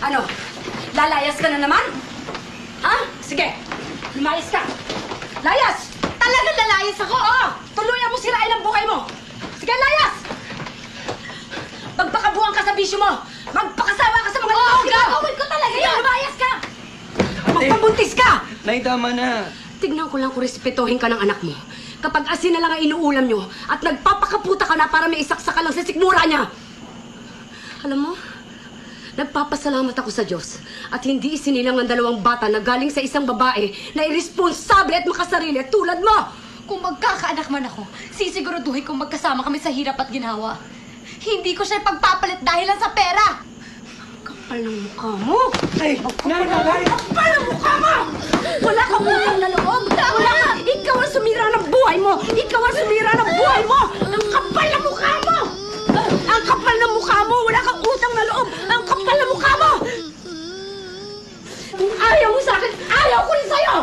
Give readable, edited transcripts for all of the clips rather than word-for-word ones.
Ano? Lalayas ka na naman? Ha? Sige, lumayas ka. Layas! Talagang lalayas ako, oh! Tuluyan mo sirain ang buhay mo! Sige, layas! Magpakabuhan ka sa bisyo mo! Magpakasawa ka sa mga lalaki mo! Gagawin ko talaga yan! Lumayas ka! Magpabuntis ka! Nay, tama na. Tignan ko lang kung respetuhin ka ng anak mo. Kapag asin na lang ang inuulam nyo at nagpapakaputa ka na para may isaksa ka lang sa sikmura niya. Alam mo, nagpapasalamat ako sa Diyos at hindi isinilang ang dalawang bata na galing sa isang babae na irresponsable at makasarili tulad mo. Kung magkakaanak man ako, sisiguraduhin kong magkasama kami sa hirap at ginawa. Hindi ko siya pagpapalit dahil lang sa pera! Kapal ng mukha mo! Nay! Nay! Nay! Kapal ng mukha mo! Wala kang utang na loob! Wala ka! Ikaw ang sumira ng buhay mo! Ikaw ang sumira ng buhay mo! Ang kapal ng mukha mo! Ang kapal ng mukha mo! Wala kang utang na loob! Ang kapal ng mukha mo! Kung ayaw mo sa akin, ayaw ko rin sa'yo!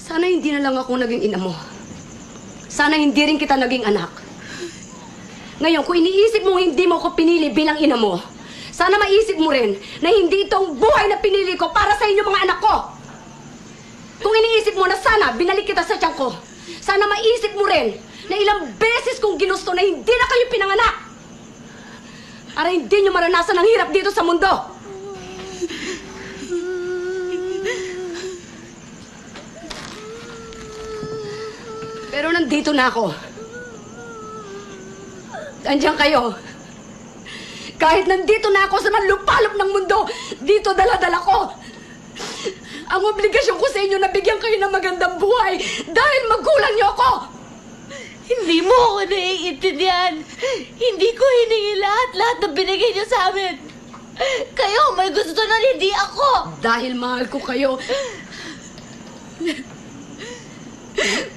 Sana hindi na lang ako naging ina mo. Sana hindi rin kita naging anak. Ngayon, kung iniisip mo hindi mo ko pinili bilang ina mo, sana maisip mo rin na hindi itong buhay na pinili ko para sa inyo mga anak ko. Kung iniisip mo na sana binalik kita sa tiyan ko, sana maisip mo rin na ilang beses kong ginusto na hindi na kayo pinanganak para hindi nyo maranasan ang hirap dito sa mundo. Pero nandito na ako. Andiyan kayo. Kahit nandito na ako sa manlupalop ng mundo, dito dala-dala ko. Ang obligasyon ko sa inyo na bigyan kayo ng magandang buhay dahil magulang niyo ako. Hindi mo ako naiintindihan. Hindi ko hiningi lahat na binigay niyo sa amin. Kayo may gusto na hindi ako. Dahil mahal ko kayo.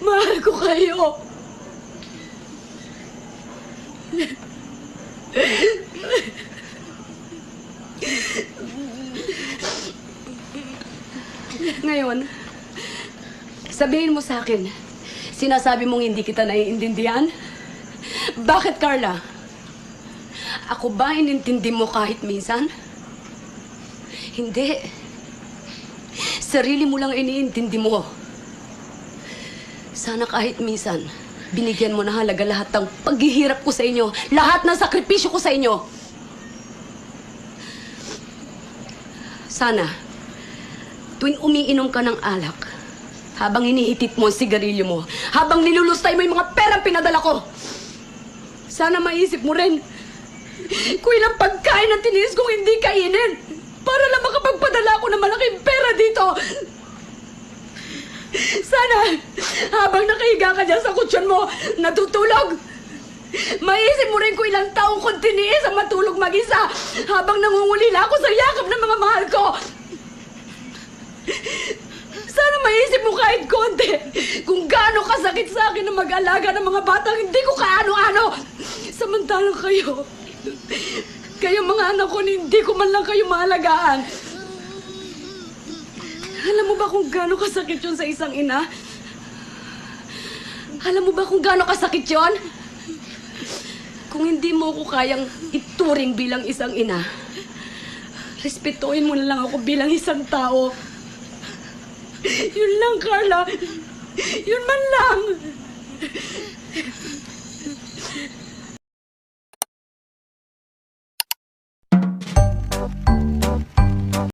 Mahal ko kayo. Ngayon, sabihin mo sa akin, sinasabi mong hindi kita naiintindihan? Bakit, Carla? Ako ba inintindi mo kahit minsan? Hindi. Sarili mo lang iniintindi mo. Sana kahit minsan, binigyan mo na halaga lahat ng paghihirap ko sa inyo, lahat ng sakripisyo ko sa inyo. Sana, tuwing umiinom ka ng alak, habang hinihitit mo ang sigarilyo mo, habang nilulustay mo yung mga perang pinadala ko, sana maisip mo rin kung ilang pagkain ang tiniis kong hindi kainin para lang makapagpadala ako ng malaking pera dito. Sana, habang nakahiga ka dyan sa kutsyon mo, natutulog, maisip mo rin kung ilang taong kong tiniis ang matulog mag-isa habang nangungulila ako sa yakap ng mga mahal ko. Sana maisip mo kahit konti kung gaano kasakit sa akin na mag-alaga ng mga batang hindi ko kaano-ano. Samantalang kayo mga anak ko, hindi ko man lang kayo maalagaan. Alam mo ba kung gaano kasakit yun sa isang ina? Alam mo ba kung gaano kasakit yun? Kung hindi mo ko kayang ituring bilang isang ina, respetuhin mo na lang ako bilang isang tao. Yun lang, Carla. Yun man lang.